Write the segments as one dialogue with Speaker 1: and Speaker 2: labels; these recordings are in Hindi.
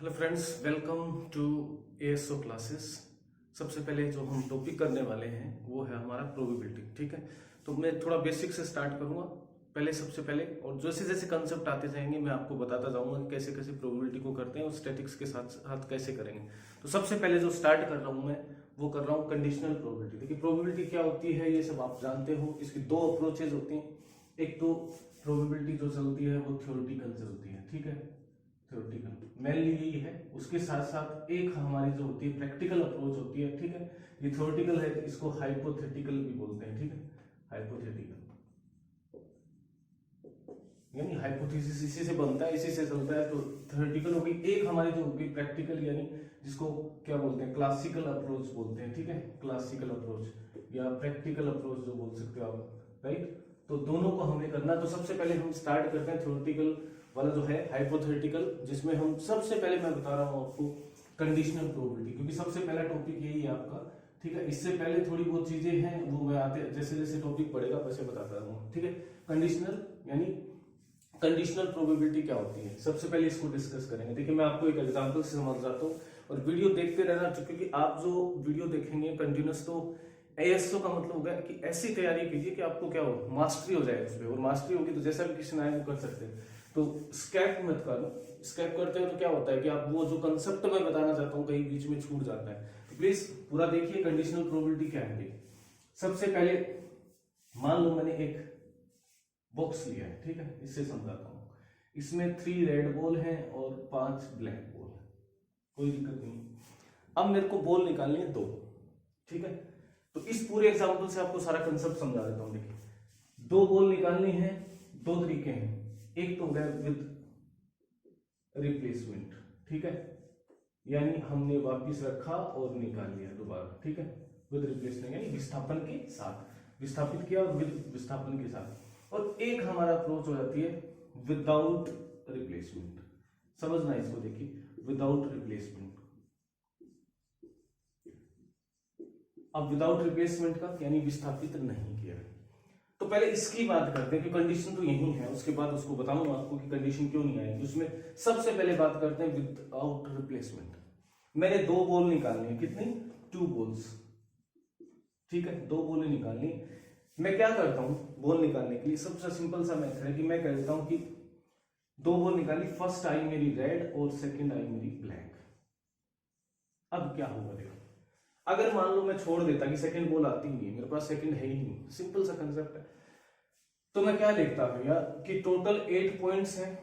Speaker 1: Hello friends, welcome to ASO classes. सबसे पहले जो हम टॉपिक करने वाले हैं वो है हमारा प्रोबेबिलिटी। ठीक है, तो मैं थोड़ा बेसिक से स्टार्ट करूंगा सबसे पहले, और जैसे जैसे कंसेप्ट आते जाएंगे मैं आपको बताता जाऊंगा कि कैसे कैसे प्रोबेबिलिटी को करते हैं और स्टैटिक्स के साथ साथ कैसे करेंगे। तो सबसे पहले जो स्टार्ट कर रहा हूं मैं वो कर रहा हूँ कंडीशनल प्रोबेबिलिटी। देखिए प्रोबेबिलिटी क्या होती है ये सब आप जानते हो। इसकी दो अप्रोचेज होती हैं। एक तो प्रोबेबिलिटी जो चलती है वो थ्योरेटिकल चलती है। ठीक है, थ्योरेटिकल मेनली यही है। उसके साथ साथ एक हमारी जो होती है प्रैक्टिकल अप्रोच होती है। ठीक है, ये थ्योरेटिकल है, इसको हाइपोथेटिकल भी बोलते हैं। ठीक है, हाइपोथेटिकल यानी हाइपोथेसिस इसी से बनता है, इसी से चलता है। तो थ्योरेटिकल होगी। एक हमारी जो होगी प्रैक्टिकल, यानी जिसको क्या बोलते हैं क्लासिकल अप्रोच बोलते हैं। ठीक है, क्लासिकल अप्रोच या प्रैक्टिकल अप्रोच जो बोल सकते हो आप, राइट। तो दोनों को हमें करना। तो सबसे पहले हम स्टार्ट करते हैं थ्योरेटिकल वाला जो है हाइपोथेटिकल, जिसमें हम सबसे पहले मैं बता रहा हूँ आपको कंडीशनल प्रोबेबिलिटी, क्योंकि सबसे पहला टॉपिक यही है आपका। ठीक है, इससे पहले थोड़ी बहुत चीजें हैं वो मैं आते जैसे जैसे टॉपिक पढ़ेगा वैसे बताता रहूंगा। ठीक है, कंडीशनल यानी कंडीशनल प्रोबेबिलिटी क्या होती है, सबसे पहले इसको डिस्कस करेंगे। देखिए मैं आपको एक एग्जांपल से समझाता हूँ और वीडियो देखते रहना, क्योंकि आप जो वीडियो देखेंगे कंटिन्यूस, तो एएसओ का मतलब होगा कि ऐसी तैयारी कीजिए कि आपको क्या हो, मास्टरी हो जाए उसमें। और मास्टरी होगी तो जैसा भी क्वेश्चन आए वो कर सकते हैं। तो स्कैप मत करो। स्कैप करते हो तो क्या होता है कि आप वो जो कंसेप्ट मैं बताना चाहता हूँ कहीं बीच में छूट जाता है। तो प्लीज पूरा देखिए कंडीशनल प्रोबेबिलिटी क्या है। सबसे पहले मान लो मैंने एक बॉक्स लिया है। ठीक है, इससे समझाता हूं। इसमें 3 रेड बॉल हैं और 5 ब्लैक बॉल है, कोई दिक्कत नहीं। अब मेरे को बॉल निकालनी है 2। ठीक है, तो इस पूरे एग्जांपल से आपको सारा कंसेप्ट समझा देता हूं। देखिए 2 बॉल निकालनी है, 2 तरीके हैं। एक तो है विद रिप्लेसमेंट। ठीक है, यानी हमने वापिस रखा और निकाल लिया दोबारा। ठीक है, विद रिप्लेसमेंट यानी विस्थापन के साथ, विस्थापित किया और विद विस्थापन के साथ। और एक हमारा अप्रोच हो जाती है विदाउट रिप्लेसमेंट। समझना इसको, देखिए विदाउट रिप्लेसमेंट। अब विदाउट रिप्लेसमेंट का यानी विस्थापित नहीं किया। तो पहले इसकी बात करते हैं कि कंडीशन तो यही है, उसके बाद उसको बताऊंगा आपको कि कंडीशन क्यों नहीं आएगी उसमें। सबसे पहले बात करते हैं विदाउट रिप्लेसमेंट। मैंने 2 बॉल निकालनी है, कितनी, 2 बॉल्स। ठीक है, 2 बॉल निकालनी। मैं क्या करता हूं बॉल निकालने के लिए, सबसे सिंपल सा मेथड है कि मैं कह देता हूं कि 2 बॉल निकाली, फर्स्ट आई मेरी रेड और सेकंड आई मेरी ब्लैक। अब क्या होगा देखो, अगर मान लो मैं छोड़ देता कि सेकंड बॉल आती नहीं है, मेरे पास सेकंड है ही नहीं, सिंपल सा कंसेप्ट है। तो मैं क्या देखता भैया कि टोटल 8 पॉइंट्स हैं,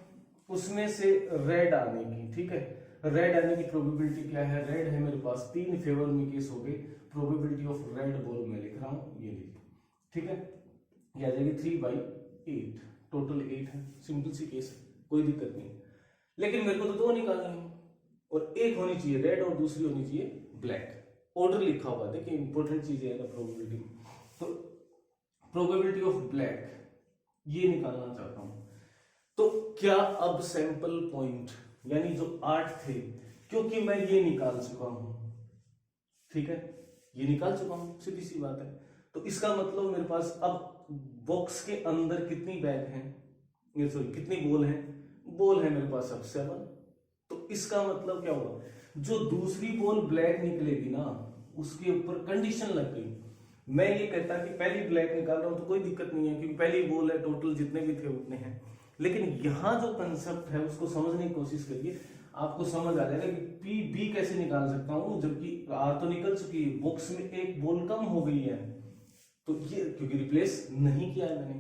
Speaker 1: उसमें से रेड आने की, ठीक है, रेड आने की प्रोबेबिलिटी क्या है, रेड है मेरे पास 3 फेवर में केस हो गए। प्रोबेबिलिटी ऑफ रेड बॉल मैं लिख रहा हूं, ये लिख, ठीक है, ये आ जाएगी 3/8। टोटल 8 है, सिंपल सी केस है, कोई दिक्कत नहीं। लेकिन मेरे को तो 2 निकालनी है और एक होनी चाहिए रेड और दूसरी होनी चाहिए ब्लैक। ऑर्डर लिखा हुआ, देखिए इंपॉर्टेंट चीज है ना प्रोबेबिलिटी। तो प्रोबेबिलिटी ऑफ ब्लैक ये निकालना चाहता हूं। तो क्या अब सैंपल पॉइंट यानी जो 8 थे, क्योंकि मैं ये निकाल चुका हूं, ठीक है, ये निकाल चुका हूं, सीधी सी बात है। तो इसका मतलब मेरे पास अब बॉक्स के अंदर कितनी बैग हैं, ये सॉरी कितनी बॉल है, बॉल है मेरे पास अब 7। तो इसका मतलब क्या हुआ, जो दूसरी बॉल ब्लैक निकलेगी ना उसके ऊपर कंडीशन लग गई। मैं ये कहता कि पहली ब्लैक निकाल रहा हूं तो कोई दिक्कत नहीं है, क्योंकि पहली बॉल है, टोटल जितने भी थे उतने हैं। लेकिन यहां जो कंसेप्ट है उसको समझने की कोशिश करिए, आपको समझ आ जाएगा कि पी बी कैसे निकाल सकता हूं, जबकि आर तो निकल चुकी है, बॉक्स में एक बॉल कम हो गई है। तो ये क्योंकि रिप्लेस नहीं किया है मैंने,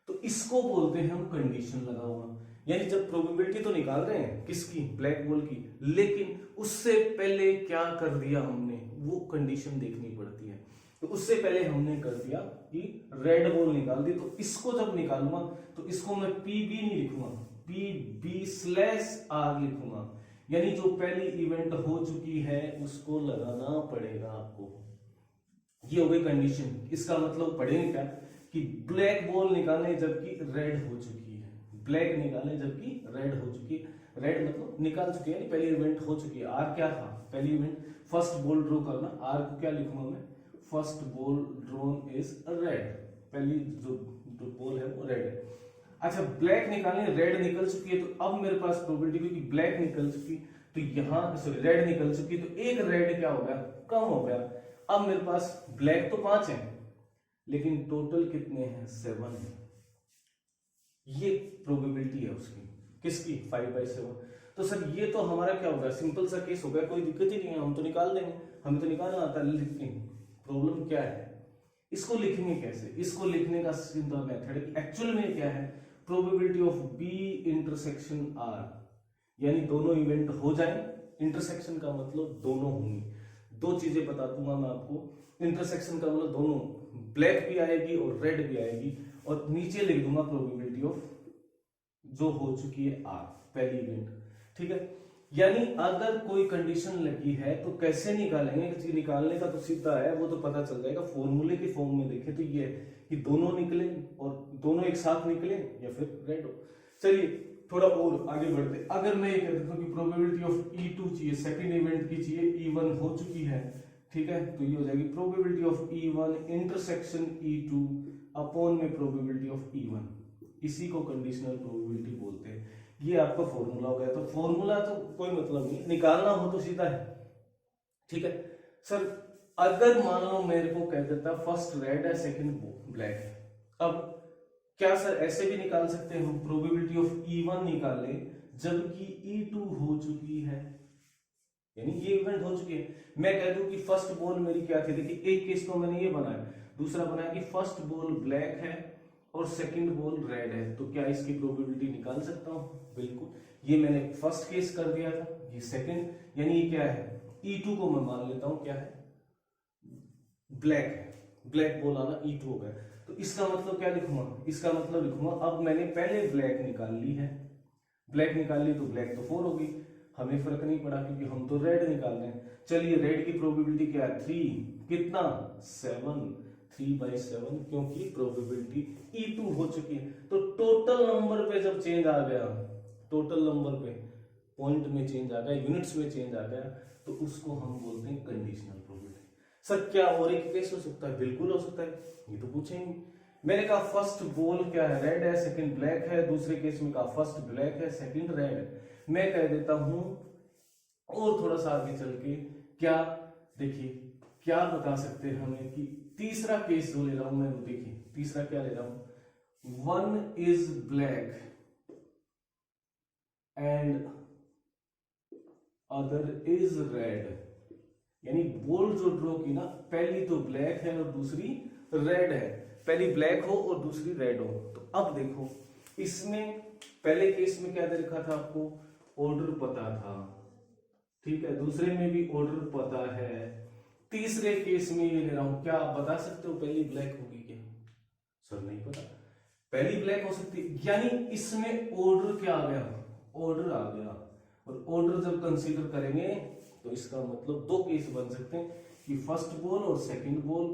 Speaker 1: तो इसको बोलते हैं हम कंडीशन लगा हुआ। यानी जब प्रोबेबिलिटी तो निकाल रहे हैं किसकी, ब्लैक बॉल की, लेकिन उससे पहले क्या कर दिया हमने, वो कंडीशन देखनी पड़ती है। तो उससे पहले हमने कर दिया कि रेड बॉल निकाल दी। तो इसको जब निकालूंगा तो इसको मैं पी बी नहीं लिखूंगा, पी बी स्लैश आर लिखूंगा। यानी जो पहली इवेंट हो चुकी है उसको लगाना पड़ेगा आपको। ये हो गई कंडीशन। इसका मतलब पढ़ेंगे क्या कि ब्लैक बॉल निकालने जबकि रेड हो चुकी है, ब्लैक निकालने जबकि रेड हो चुकी है। रेड मतलब निकाल चुकी है, पहली इवेंट हो चुकी है। आर क्या था, पहली इवेंट, फर्स्ट बॉल ड्रॉ करना। आर को क्या लिखूंगा मैं, first ball drawn is red, पहली जो बॉल है वो रेड है। अच्छा ब्लैक निकालनी, रेड निकल चुकी है, तो अब मेरे पास प्रोबेबिलिटी, क्योंकि ब्लैक निकल चुकी तो यहाँ सॉरी रेड निकल चुकी, तो एक रेड क्या हो गया, कम हो गया। अब मेरे पास ब्लैक तो 5 है, लेकिन टोटल कितने हैं, 7 है। ये प्रोबेबिलिटी है उसकी, किसकी, 5/7। तो सर ये तो हमारा क्या होगा, सिंपल सा केस हो गया, कोई दिक्कत ही नहीं है, हम तो निकाल देंगे, हमें तो निकालना आता है। लेकिन प्रॉब्लम क्या है, इसको लिखेंगे कैसे, इसको लिखने का सिंपल मेथड एक्चुअल में क्या है, probability of B intersection R, यानी दोनों इवेंट हो जाए। इंटरसेक्शन का मतलब दोनों होंगे, दो चीजें बता दूंगा मैं आपको। इंटरसेक्शन का मतलब दोनों, ब्लैक भी आएगी और रेड भी आएगी, और नीचे लिख दूंगा प्रोबेबिलिटी ऑफ जो हो चुकी है आर, पहली इवेंट, ठीक है। यानी अगर कोई कंडीशन लगी है तो कैसे निकालेंगे, निकालने का तो सीधा है, वो तो पता चल जाएगा फॉर्मूले के फॉर्म में। देखें तो ये है कि दोनों निकले और दोनों एक साथ निकले या फिर रेड हो। चलिए थोड़ा और आगे बढ़ते, अगर मैं ये कह देता हूँ कि प्रोबेबिलिटी ऑफ E2 चाहिए, सेकंड इवेंट की चाहिए, E1 हो चुकी है, ठीक है, तो ये हो जाएगी probability of E1 intersection E2 upon में प्रोबेबिलिटी ऑफ E1, इसी को कंडीशनल प्रोबेबिलिटी बोलते हैं। ये आपका फॉर्मूला हो गया। तो फॉर्मूला तो कोई मतलब नहीं, निकालना हो तो सीधा है, ठीक है। सर अगर मान लो मेरे को कह देता फर्स्ट रेड है सेकंड ब्लैक है, अब क्या सर ऐसे भी निकाल सकते हैं हम, प्रोबेबिलिटी ऑफ E1 निकाल ले जबकि E2 हो चुकी है, यानी ये इवेंट हो चुकी है। मैं कह दूं कि फर्स्ट बॉल मेरी क्या थी, देखिए एक केस तो मैंने ये बनाया, दूसरा बनाया कि फर्स्ट बॉल ब्लैक है और सेकंड बॉल रेड है, तो क्या इसकी प्रोबेबिलिटी निकाल सकता हूं, बिल्कुल। ये मैंने फर्स्ट केस कर दिया था, ये सेकंड, यानी ये क्या है, E2 को मैं मान लेता हूं क्या है, ब्लैक है, ब्लैक बॉल आना E2 हो गया। तो इसका मतलब क्या लिखूंगा, इसका मतलब लिखूंगा अब मैंने पहले ब्लैक निकाल ली है, ब्लैक निकाल ली तो ब्लैक तो 4 होगी, हमें फर्क नहीं पड़ा क्योंकि हम तो रेड निकाल रहे हैं। चलिए रेड की प्रोबेबिलिटी क्या है, 3, कितना, 7, 3/7, क्योंकि प्रोबेबिलिटी E2 हो चुकी है। तो टोटल नंबर पे जब चेंज आ गया, टोटल नंबर पे पॉइंट में चेंज आ गया, यूनिट्स में चेंज आ गया, तो उसको हम बोलते हैं कंडीशनल प्रोबेबिलिटी। सर क्या और एक केस हो सकता है, बिल्कुल हो सकता है, ये तो पूछेंगे। मैंने कहा फर्स्ट बॉल क्या है, रेड है, सेकंड ब्लैक है, दूसरे केस में कहा फर्स्ट ब्लैक है सेकंड रेड है। मैं कह देता हूं और थोड़ा सा आगे चल के, क्या देखिए क्या बता सकते हैं हमें कि तीसरा केस जो ले रहा हूं मैं, वो देखिए तीसरा क्या ले रहा हूं, 1 is black and other is red, यानी बॉल जो ड्रॉ की ना, पहली तो ब्लैक है और दूसरी रेड है, पहली ब्लैक हो और दूसरी रेड हो। तो अब देखो इसमें पहले केस में क्या दे रखा था आपको, ऑर्डर पता था, ठीक है, दूसरे में भी ऑर्डर पता है, तीसरे केस में ये ले रहा हूं, क्या आप बता सकते हो पहली ब्लैक होगी क्या, सर नहीं पता, पहली ब्लैक हो सकती है, यानी इसमें ऑर्डर क्या आ गया, ऑर्डर आ गया। और ऑर्डर जब कंसीडर करेंगे तो इसका मतलब दो केस बन सकते हैं कि फर्स्ट बॉल और सेकंड बॉल,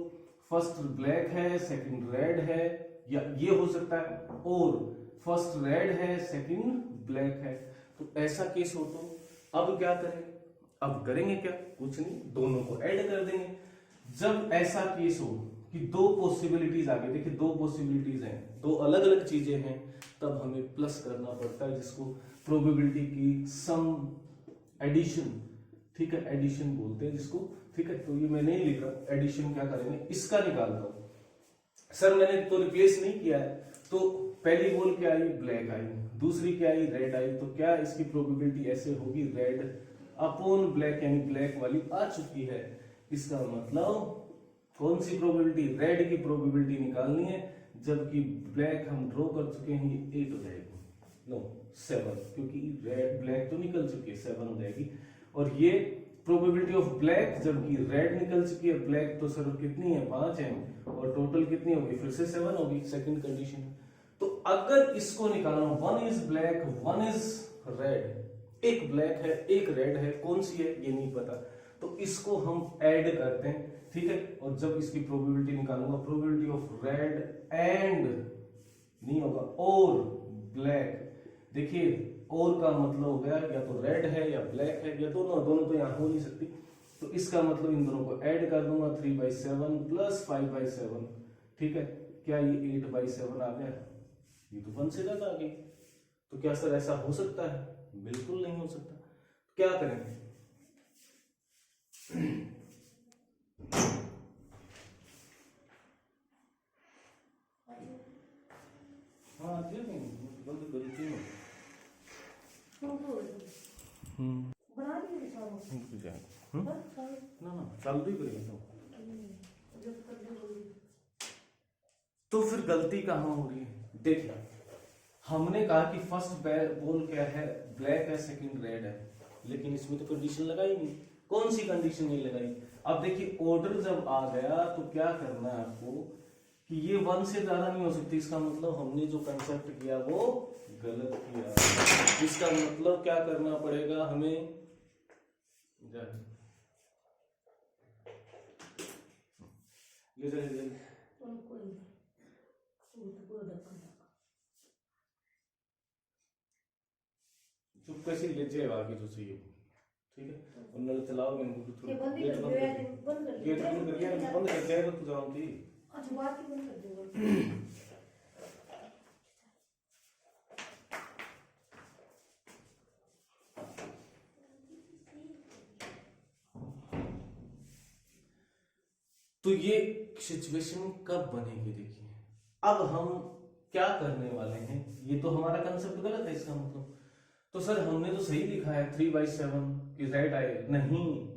Speaker 1: फर्स्ट ब्लैक है सेकंड रेड है, या ये हो सकता है, और फर्स्ट रेड है सेकंड ब्लैक है। तो ऐसा केस हो तो अब क्या करें, अब करेंगे क्या, कुछ नहीं, दोनों को ऐड कर देंगे। जब ऐसा केस हो कि दो पॉसिबिलिटीज आगे, देखिए दो पॉसिबिलिटीज हैं, दो अलग अलग चीजें हैं, तब हमें प्लस करना पड़ता है, जिसको प्रोबेबिलिटी की सम एडिशन, ठीक है, एडिशन बोलते हैं जिसको, ठीक है। तो ये मैं नहीं लिख रहा, एडिशन क्या करेंगे, इसका निकालता हूं। सर मैंने तो रिप्लेस नहीं किया है, तो पहली बॉल क्या आई, ब्लैक आई, दूसरी क्या आई, रेड आई, तो क्या इसकी प्रोबेबिलिटी ऐसे होगी, रेड अपॉन ब्लैक, यानी ब्लैक वाली आ चुकी है। इसका मतलब कौन सी प्रोबेबिलिटी, रेड की प्रोबेबिलिटी निकालनी है, जबकि ब्लैक हम ड्रॉ कर चुके हैं, ये 8 हो जाएगी, नो 7, क्योंकि रेड ब्लैक तो निकल चुकी है, 7 हो जाएगी। और ये प्रोबेबिलिटी ऑफ ब्लैक, जबकि रेड निकल चुकी है, ब्लैक तो सर कितनी है, 5 है, और टोटल कितनी होगी, फिर से 7 होगी, सेकंड कंडीशन। तो अगर इसको निकालना, 1 इज ब्लैक 1 इज रेड, एक ब्लैक है एक रेड है, कौन सी है ये नहीं पता, तो इसको हम ऐड करते हैं, ठीक है। और जब इसकी प्रोबेबिलिटी निकालूंगा, प्रोबेबिलिटी ऑफ रेड एंड नहीं होगा और ब्लैक, देखिए और का मतलब हो गया या तो रेड है या ब्लैक है, या दोनों, दोनों तो यहां हो नहीं सकती, तो इसका मतलब इन दोनों को ऐड कर दूंगा, 3/7 प्लस 5/7, ठीक है। क्या ये 8/7 आ गया, ये तो 1 से ज्यादा आ गई। तो क्या सर ऐसा हो सकता है, बिल्कुल नहीं हो सकता। क्या करेंगे? हाँ गलती ना चालू ही करेगा। तो फिर गलती कहाँ हो रही है? देखिए हमने कहा कि फर्स्ट बॉल क्या है, ब्लैक है, सेकंड रेड है, लेकिन इसमें तो कंडीशन लगाई नहीं। कौन सी कंडीशन नहीं लगाई? अब देखिए ऑर्डर जब आ गया तो क्या करना है आपको कि ये 1 से ज्यादा नहीं हो सकती। इसका मतलब हमने जो कंसेप्ट किया वो गलत किया। इसका मतलब क्या करना पड़ेगा हमें? ले चले चुप कैसे ले जाए आगे जो चाहिए, ठीक है। और नल चलाओ, मैंने गेट बंद कर दिया, बंद कर जाएगा तो जानती। अच्छा बात ही बंद कर दूंगा। तो ये सिचुएशन कब बनेगी? देखिए अब हम क्या करने वाले हैं, ये तो हमारा कंसेप्ट गलत है इसका मतलब। तो सर हमने तो सही लिखा है 3/7 की राइट आए, नहीं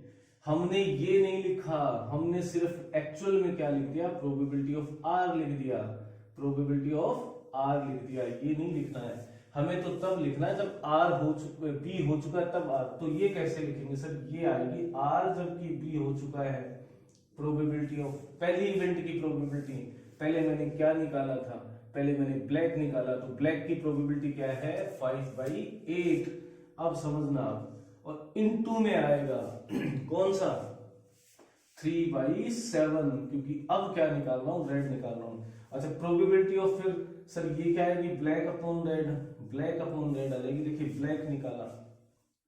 Speaker 1: हमने ये नहीं लिखा, हमने सिर्फ एक्चुअल में क्या लिख दिया, प्रोबेबिलिटी ऑफ आर लिख दिया, प्रोबेबिलिटी ऑफ आर लिख दिया। ये नहीं लिखना है हमें, तो तब लिखना है जब आर हो चुका, बी हो चुका है तब आर। तो ये कैसे लिखेंगे सर? ये आएगी आर जबकि बी हो चुका है, प्रोबेबिलिटी ऑफ पहली इवेंट की प्रोबेबिलिटी। पहले मैंने क्या निकाला था? पहले मैंने ब्लैक निकाला, तो ब्लैक की प्रोबेबिलिटी क्या है? 5/8। अब समझना आप, और इनटू में आएगा कौन सा? 3/7, क्योंकि अब क्या निकाल रहा हूं? रेड निकाल रहा हूं। अच्छा प्रोबेबिलिटी ऑफ, फिर सर ये क्या है? Black upon red, black upon red आ जाएगी। देखिए ब्लैक निकाला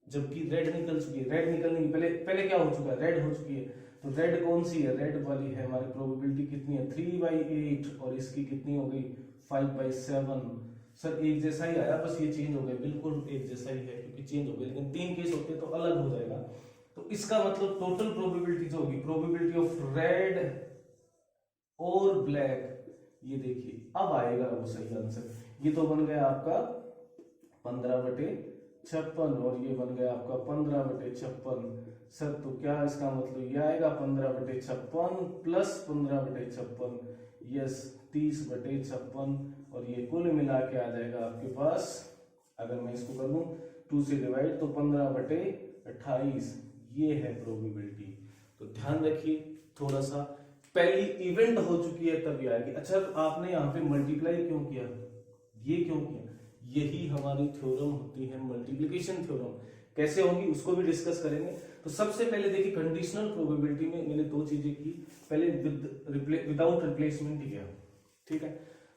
Speaker 1: जबकि रेड निकल चुकी है, रेड निकलने की पहले क्या हो चुका है? रेड हो चुकी है। तो रेड कौन सी है? रेड वाली है। हमारी प्रोबेबिलिटी कितनी है? 3/8, और इसकी कितनी हो गई? 5/7। सर एक जैसा ही आया, बस ये चेंज हो गया, बिल्कुल एक जैसा ही है क्योंकि चेंज हो गया, लेकिन 3 केस होते तो अलग हो जाएगा। तो इसका मतलब टोटल प्रोबेबिलिटी जो होगी, प्रोबेबिलिटी ऑफ रेड और ब्लैक, ये देखिए अब आएगा वो सही आंसर। ये तो बन गया आपका 15/56, और ये बन गया आपका 15/56। सर तो क्या इसका मतलब ये आएगा 15/56 प्लस 15/56, यस 30/56, और ये कुल मिला के आ जाएगा आपके पास, अगर मैं इसको कर दूं 2 से डिवाइड तो 15/28। ये है प्रोबेबिलिटी। तो ध्यान रखिए थोड़ा सा, पहली इवेंट हो चुकी है तभी आएगी। अच्छा तो आपने यहाँ पे मल्टीप्लाई क्यों किया? ये क्यों किया? यही हमारी थ्योरम होती है मल्टीप्लिकेशन थ्योरम। कैसे होगी उसको भी डिस्कस करेंगे। तो सबसे पहले देखिए कंडीशनल प्रोबेबिलिटी में मैंने 2 चीजें की। पहले विदाउट रिप्लेसमेंट किया, ठीक है।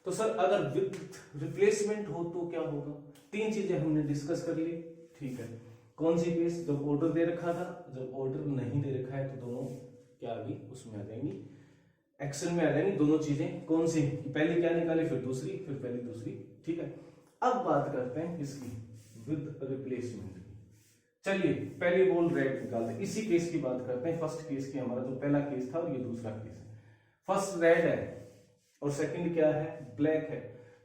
Speaker 1: तो सर अगर विद रिप्लेसमेंट हो तो क्या होगा? 3 चीजें हमने डिस्कस कर ली, ठीक है। कौन सी केस? जब ऑर्डर दे रखा था, जब ऑर्डर नहीं दे रखा है तो दोनों क्या आ गई? उसमें आ जाएंगी, एक्शन में आ जाएंगी दोनों चीजें। कौन सी? पहले क्या निकाली, फिर दूसरी, फिर पहली दूसरी, ठीक है। अब बात करते हैं किसकी? विद रिप्लेसमेंट की। चलिए पहले बोल रेड निकालते हैं, इसी केस की बात करते हैं। फर्स्ट केस की, हमारा जो पहला केस था और ये दूसरा केस है। फर्स्ट रेड है और सेकंड क्या है? ब्लैक है।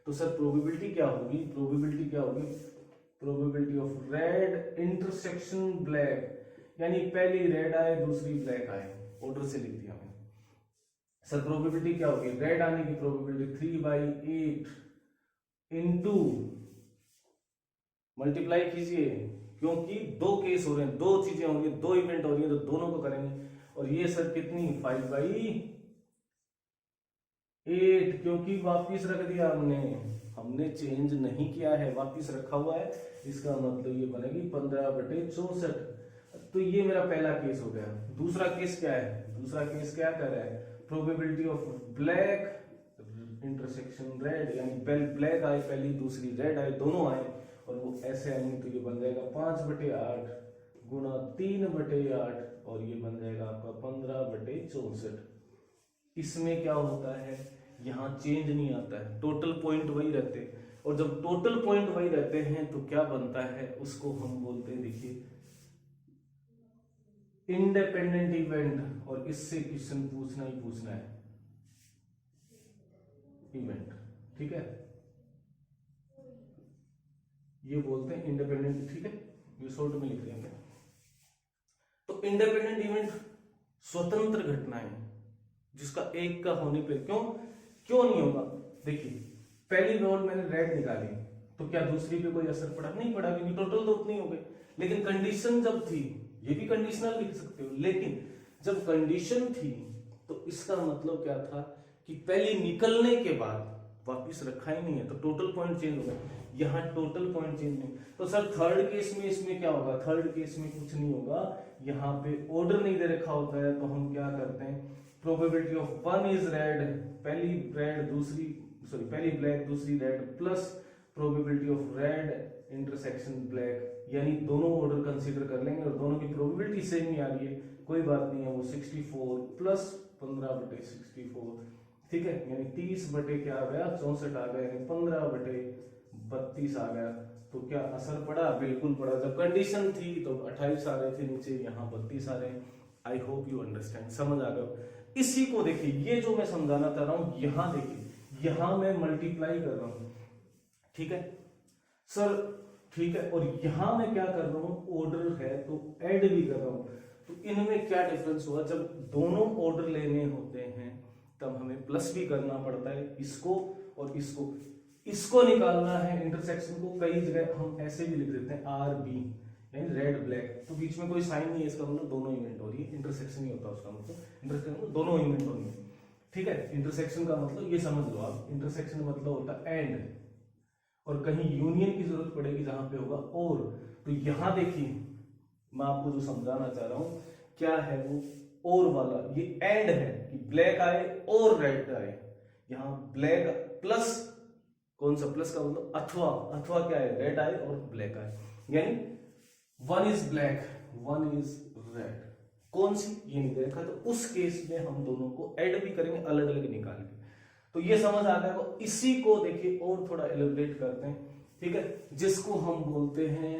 Speaker 1: तो सर प्रोबेबिलिटी क्या होगी? प्रोबेबिलिटी क्या होगी? Probability of red intersection black, यानी पहली रेड आए दूसरी ब्लैक आए, ऑर्डर से लिख दिया मैंने। सर प्रोबेबिलिटी क्या होगी? रेड आने की प्रोबेबिलिटी 3/8 इंटू, मल्टीप्लाई कीजिए क्योंकि 2 केस हो रहे हैं, 2 चीजें हो रही है, 2 इवेंट हो रही है, तो दोनों को करेंगे। और ये सर कितनी? 5/8, क्योंकि वापिस रख दिया हमने चेंज नहीं किया है, वापिस रखा हुआ है। इसका मतलब ये बनेगी 15/64। तो ये मेरा पहला केस हो गया। दूसरा केस क्या है? दूसरा केस क्या कर रहा है? Probability of black intersection red, यानी ब्लैक आए पहली, दूसरी रेड आए, दोनों आए और वो ऐसे आएंगे, तो ये बन जाएगा 5/8 गुणा 3/8, और ये बन जाएगा आपका 15/64। इसमें क्या होता है? यहाँ चेंज नहीं आता है, टोटल पॉइंट वही रहते हैं, और जब टोटल पॉइंट वही रहते हैं तो क्या बनता है? उसको हम बोलते हैं, देखिए इंडिपेंडेंट इवेंट, और इससे क्वेश्चन पूछना ही पूछना है, इवेंट, ठीक है, ये बोलते हैं इंडिपेंडेंट, ठीक है, ये शॉर्ट में लिख देंगे। तो इंडिपेंडेंट इवेंट स्वतंत्र घटनाएं जिसका एक का होने पे क्यों नहीं होगा। देखिए पहली बॉल मैंने रेड निकाली तो क्या दूसरी पे कोई असर पड़ा? नहीं पड़ा, क्योंकि टोटल तो उतनी हो गई। लेकिन कंडीशन जब थी, ये भी कंडीशनल लिख सकते हो, लेकिन जब कंडीशन थी तो इसका मतलब क्या था कि पहले निकलने के बाद वापिस रखा ही नहीं है, तो टोटल पॉइंट चेंज हो गया। यहाँ टोटल पॉइंट चेंज नहीं, तो सर थर्ड केस में इसमें क्या होगा? थर्ड केस में कुछ नहीं होगा, यहाँ पे ऑर्डर नहीं दे रखा होता है, तो हम क्या करते हैं, probability of one is red, पहली रेड दूसरी पहली ब्लैक दूसरी red, plus probability of red intersection black, यानी दोनों ऑर्डर कंसीडर कर लेंगे और दोनों की प्रोबेबिलिटी सेम ही आ रही है, कोई बात नहीं है, वो 64 प्लस 15/64, ठीक है, यानी 30 बटे क्या आ गया, 64 आ गया, यानी 15/32 आ गया। तो क्या असर पड़ा? बिल्कुल पड़ा। जब कंडीशन थी तो 28 आ रहे थे नीचे, यहाँ 32 आ रहे हैं। आई होप यू अंडरस्टैंड, समझ आ गया। इसी को देखिए, ये जो मैं समझाना चाह रहा हूं, यहां देखिए, यहां मैं मल्टीप्लाई कर रहा हूं, ठीक है सर, ठीक है, और यहां मैं क्या कर रहा हूं, ऑर्डर है तो ऐड भी कर रहा हूं। तो इनमें क्या डिफरेंस हुआ? जब दोनों ऑर्डर लेने होते हैं तब हमें प्लस भी करना पड़ता है, इसको और इसको निकालना है इंटरसेक्शन को। कई जगह हम ऐसे भी लिख देते हैं RB, यानी रेड ब्लैक, तो बीच में कोई साइन नहीं है, इसका मतलब दोनों इवेंट हो रही है, इंटरसेक्शन ही होता है उसका मतलब, इंटरसेक्शन दोनों इवेंट हो रही है, ठीक है। इंटरसेक्शन का मतलब ये समझ लो आप, इंटरसेक्शन मतलब होता है एंड, और कहीं यूनियन की जरूरत पड़ेगी जहां पे होगा और। तो यहां देखिए, मैं आपको जो समझाना चाह रहा हूं क्या है वो, और वाला ये एंड है कि ब्लैक आए और रेड आए। यहां ब्लैक प्लस, कौन सा प्लस का मतलब अथवा क्या है, रेड आए और ब्लैक आए, यानी one is black one is red, कौन सी ये नहीं देखा, तो उस केस में हम दोनों को ऐड भी करेंगे अलग अलग निकाल के। तो ये समझ आ गया। तो इसी को देखिए और थोड़ा एलिब्रेट करते हैं, ठीक है, जिसको हम बोलते हैं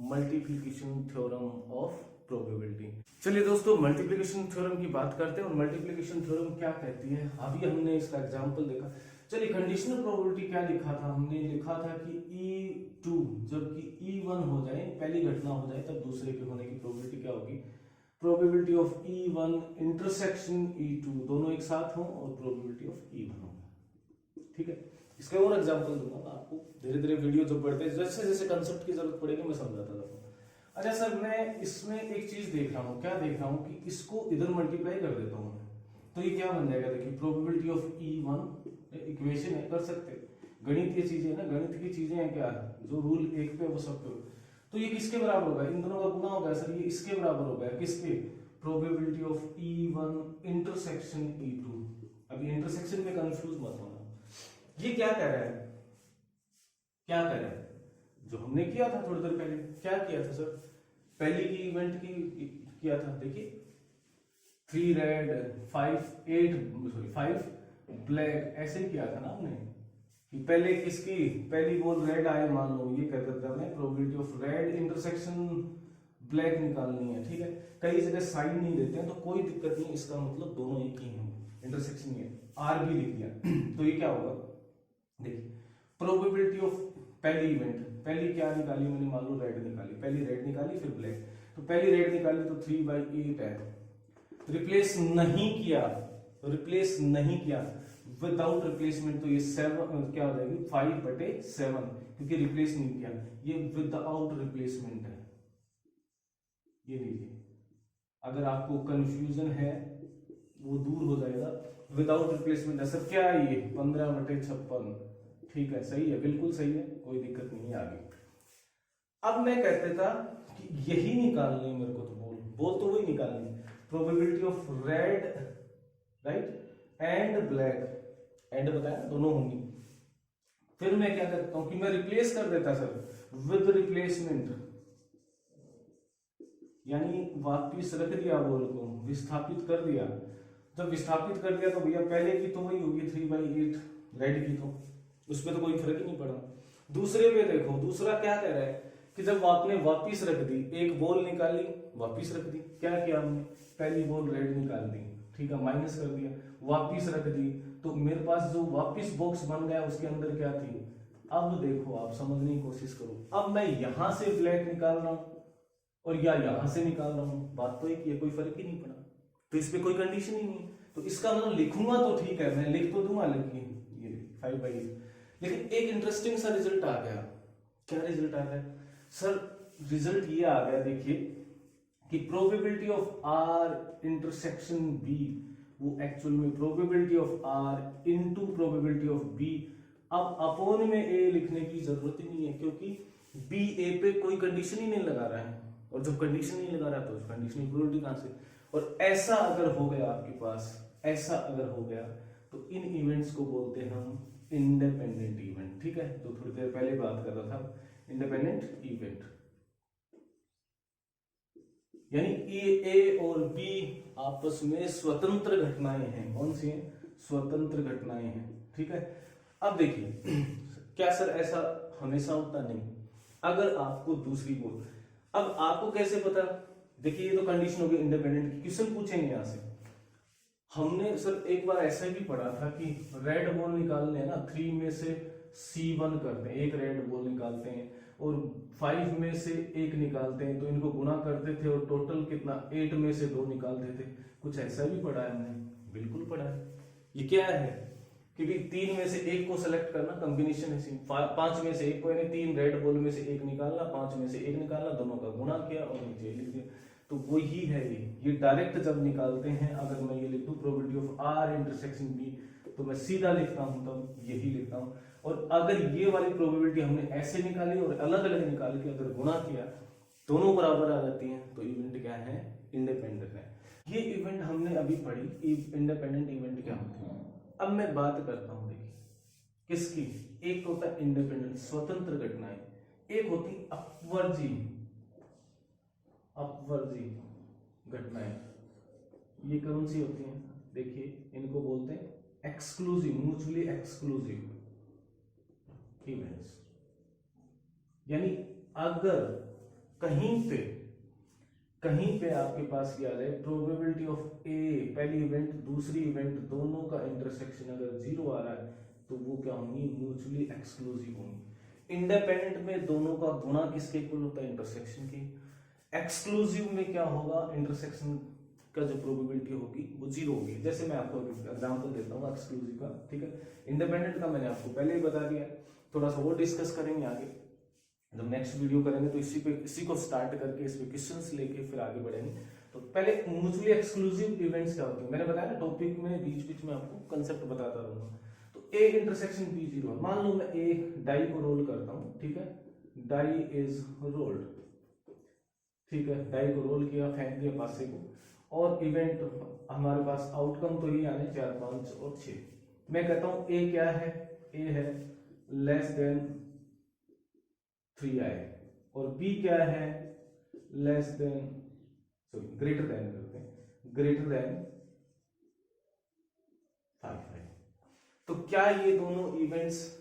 Speaker 1: मल्टीप्लिकेशन थ्योरम ऑफ प्रोबेबिलिटी। चलिए दोस्तों, मल्टीप्लिकेशन थ्योरम की बात करते हैं, और मल्टीप्लिकेशन थ्योरम क्या कहती है, अभी हमने इसका एग्जांपल देखा। चलिए, कंडीशनल प्रोबेबिलिटी क्या लिखा था हमने? लिखा था कि E2 जबकि E1 हो जाए, पहली घटना हो जाए, तब दूसरे के होने की प्रोबेबिलिटी क्या होगी? Probability of E1 intersection E2 दोनों एक साथ हो, और प्रोबेबिलिटी ऑफ E1 होगा, ठीक है। इसका और एग्जांपल दूंगा मैं आपको, धीरे धीरे वीडियो जो बढ़ते हैं, जैसे जैसे कंसेप्ट की जरूरत पड़ेगी मैं समझाता जाऊंगा। अच्छा सर, मैं इसमें एक चीज देख रहा हूँ, क्या देख रहा हूँ कि इसको इधर मल्टीप्लाई कर देता हूँ मैं, तो ये क्या बन जाएगा? देखिए, प्रोबेबिलिटी ऑफ E1 इक्वेशन है, कर सकते, गणित की चीजें ना, गणित की चीजें हैं क्या, जो रूल एक पे वो सब पे, तो ये किसके बराबर होगा? इन दोनों का गुना होगा सर, ये इसके बराबर होगा, किसके? Probability of E1 intersection E2। अभी इंटरसेक्शन में कंफ्यूज मत होना। ये क्या कह रहा है, क्या कह रहा है? जो हमने किया था थोड़ी देर पहले, क्या किया था सर? पहली की इवेंट की किया था, देखिए 3 रेड 5 ब्लैक, ऐसे किया था ना हमने, कि पहले किसकी पहली बॉल रेड आए, मान लो ये कहते थे हमें probability of red intersection black निकालनी है, ठीक है। कई जगह साइन नहीं देते हैं, तो कोई दिक्कत नहीं, इसका मतलब दोनों एक ही हैं, इंटरसेक्शन ही है, आर भी लिख दिया। तो ये क्या होगा? देखिए, प्रोबेबिलिटी ऑफ पहली इवेंट, पहली क्या निकाली मैंने, मान लो रेड निकाली, पहली रेड निकाली फिर ब्लैक, तो पहली रेड निकाली तो 3/8 है, रिप्लेस नहीं किया विदाउट रिप्लेसमेंट, तो ये 7 क्या हो जाएगी, 5/7, क्योंकि रिप्लेस नहीं किया, ये विदाउट रिप्लेसमेंट है। ये लीजिए, अगर आपको कंफ्यूजन है वो दूर हो जाएगा, विदाउट रिप्लेसमेंट है सर, क्या है ये 15/56, ठीक है, सही है, बिल्कुल सही है, कोई दिक्कत नहीं है आगे। अब मैं कहते था कि यही निकालनी मेरे को, तो बोल तो वही निकालनी, probability of red right and black, and बताया दोनों होंगी। फिर मैं क्या करता हूं कि मैं रिप्लेस कर देता सर विद रिप्लेसमेंट, यानी वापिस रख दिया बॉल को, विस्थापित कर दिया। जब विस्थापित कर दिया तो भैया पहले की तो वही होगी 3/8 रेड की, तो उसमें तो कोई फर्क ही नहीं पड़ा। दूसरे पे देखो, दूसरा क्या कह रहा है कि जब आपने वापिस रख दी, एक बॉल निकाली वापिस रख दी, क्या किया हमने, पहली बॉल रेड निकाल दी, ठीक है, माइनस कर दिया, वापिस रख दी, तो मेरे पास जो वापिस बॉक्स बन गया उसके अंदर क्या थी। अब देखो आप समझने की कोशिश करो, अब मैं यहां से ब्लैक निकाल रहा हूं और या यहां से निकाल रहा हूं, बात तो एक, ये कोई फर्क ही नहीं पड़ा, तो इस पे कोई कंडीशन ही नहीं। तो इसका मतलब लिखूंगा तो ठीक है, मैं लिख तो दूंगा, लेकिन ये 5/8, लेकिन एक इंटरेस्टिंग सा रिजल्ट आ गया। क्या रिजल्ट आ गया सर? रिजल्ट ये आ गया, देखिए कि probability of R intersection B, वो एक्चुअल में probability of R into probability of B. अब अपॉन में ए लिखने की जरूरत ही नहीं है, क्योंकि बी ए पे कोई कंडीशन ही नहीं लगा रहा है, और जब कंडीशन नहीं लगा रहा तो कंडीशनल प्रोबेबिलिटी कहां से। और ऐसा अगर हो गया आपके पास, ऐसा अगर हो गया, तो इन इवेंट्स को बोलते हैं हम इंडिपेंडेंट इवेंट, ठीक है, तो थोड़ी देर पहले बात कर रहा था इंडिपेंडेंट इवेंट, यानी ए और बी आपस में स्वतंत्र घटनाएं हैं। कौन सी हैं? स्वतंत्र घटनाएं हैं, ठीक है। अब देखिए क्या सर ऐसा हमेशा होता? नहीं। अगर आपको दूसरी बोल, अब आपको कैसे पता? देखिए ये तो कंडीशन होगी इंडिपेंडेंट की, क्वेश्चन पूछेंगे यहां से। हमने सर एक बार ऐसा भी पढ़ा था कि रेड बॉल निकालने हैं ना, 3 में से C1 करते हैं, एक रेड बॉल निकालते हैं, और 5 में से एक निकालते हैं, तो इनको गुना करते थे और टोटल कितना, 8 में से 2 निकालते थे। कुछ ऐसा भी पढ़ा है हमने, बिल्कुल पढ़ा है। ये क्या है? क्योंकि 3 में से एक को सेलेक्ट करना, कॉम्बिनेशन है, 5 में से एक को, यानी 3 रेड बॉल में से एक निकालना, 5 में से एक निकालना, दोनों का गुना किया और नीचे लिख दिया। तो वही है ये डायरेक्ट जब निकालते हैं, अगर मैं ये लिख दूं probability of R intersection B, तो मैं सीधा लिखता हूं, तब यही लिखता हूं। और अगर ये वाली प्रोबेबिलिटी हमने ऐसे निकाली और अलग अलग निकाल के अगर गुणा किया, दोनों बराबर आ जाती हैं, तो इवेंट क्या है? इंडिपेंडेंट है। ये इवेंट हमने अभी पढ़ी, इंडिपेंडेंट इवेंट क्या होती है। अब मैं बात करता हूं, देखिए किसकी, एक होता है इंडिपेंडेंट स्वतंत्र घटनाएं, एक होती अपवर्जी घटनाएं। ये कौन सी होती हैं? देखिए इनको बोलते हैं एक्सक्लूसिव, म्यूचुअली एक्सक्लूसिव इवेंट्स। यानी अगर कहीं पे आपके पास क्या है, प्रोबेबिलिटी ऑफ ए पहली इवेंट दूसरी इवेंट दोनों का इंटरसेक्शन अगर 0 आ रहा है, तो वो क्या होंगी? म्यूचुअली एक्सक्लूसिव होंगी। इंडिपेंडेंट में दोनों का गुणा किसके इक्वल होता है? इंटरसेक्शन के। एक्सक्लूसिव में क्या होगा? इंटरसेक्शन का जो प्रोबेबिलिटी होगी वो 0 होगी। जैसे मैं आपको एग्जांपल देता हूँ एक्सक्लूसिव का, ठीक है। इंडिपेंडेंट का मैंने आपको पहले ही बता दिया, थोड़ा सा वो डिस्कस करेंगे आगे जब नेक्स्ट वीडियो करेंगे, तो इसी को स्टार्ट करके इस पे क्वेश्चंस लेके फिर आगे बढ़ेंगे। तो पहले म्यूचुअली एक्सक्लूसिव इवेंट्स क्या होते हैं, मैंने बताया ना, टॉपिक में बीच में आपको कंसेप्ट बताता रहूंगा। तो ए इंटरसेक्शन बी 0 है। मान लो मैं एक डाई को रोल करता हूँ, ठीक है, डाई इज रोल्ड, ठीक है, डाई को रोल किया, फेंक दिया पासे को, और इवेंट हमारे पास आउटकम तो ये आने 4, 5 और 6। मैं कहता हूं ए क्या है? ए है लेस देन 3i, और बी क्या है? Less than, sorry greater than करते हैं, ग्रेटर देन 5i। तो क्या ये दोनों इवेंट्स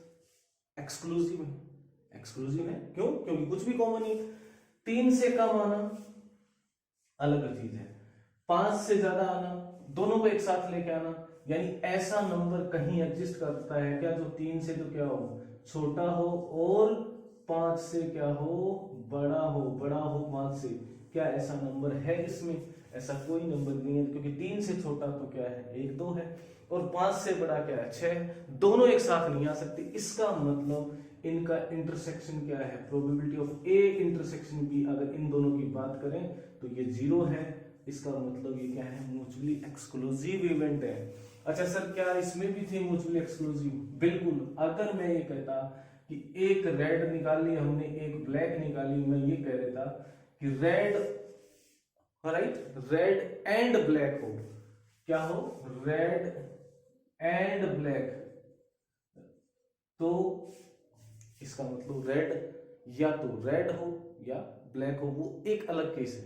Speaker 1: एक्सक्लूसिव है? एक्सक्लूसिव है, क्यों? क्योंकि कुछ भी कॉमन नहीं। 3 से कम आना अलग चीज है, 5 से ज्यादा आना, दोनों को एक साथ लेके आना, यानी ऐसा नंबर कहीं एग्जिस्ट करता है क्या जो 3 से तो क्या हो, छोटा हो, और 5 से क्या हो, बड़ा हो, 5 से। क्या ऐसा नंबर है इसमें? ऐसा कोई नंबर नहीं है, क्योंकि 3 से छोटा तो क्या है, 1, 2 है, और 5 से बड़ा क्या है, 6। दोनों एक साथ नहीं आ सकते। इसका मतलब इनका इंटरसेक्शन क्या है? Probability of A intersection B, अगर इन दोनों की बात करें तो ये 0 है। इसका मतलब ये क्या है? म्यूचुअली एक्सक्लूसिव इवेंट है। अच्छा सर क्या इसमें भी थी म्यूचुअली एक्सक्लूसिव? बिल्कुल। अगर मैं ये कहता कि एक रेड निकाली हमने, एक ब्लैक निकाली, मैं ये कह रहा था कि red, right, red and black हो, क्या हो? रेड एंड ब्लैक, तो इसका मतलब रेड या तो रेड हो या ब्लैक हो, वो एक अलग केस है।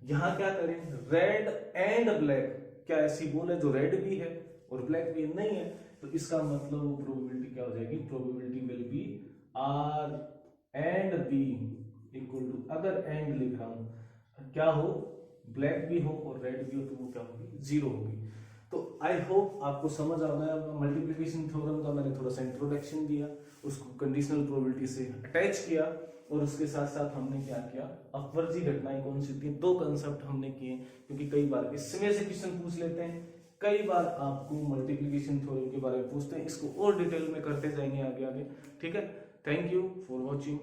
Speaker 1: यहां क्या करें? रेड एंड ब्लैक, क्या ऐसी बोल है जो रेड भी है और ब्लैक भी है? नहीं है। तो इसका मतलब वो प्रोबेबिलिटी क्या हो जाएगी? Probability will be R and B equal to, अगर एंड लिख रहा हूं क्या हो, ब्लैक भी हो और रेड भी हो तो वो क्या होगी, जीरो होगी। तो आई होप आपको समझ आ गया। मल्टीप्लिकेशन थ्योरम का मैंने थोड़ा सा इंट्रोडक्शन दिया, उसको कंडीशनल प्रोबेबिलिटी से अटैच किया, और उसके साथ साथ हमने क्या किया, अपवर्जी घटनाएं कौन सी थी, दो कंसेप्ट हमने किए, क्योंकि कई बार इसमें से क्वेश्चन पूछ लेते हैं, कई बार आपको मल्टीप्लिकेशन थ्योरम के बारे में पूछते हैं। इसको और डिटेल में करते जाएंगे आगे आगे, ठीक है। Thank you for watching.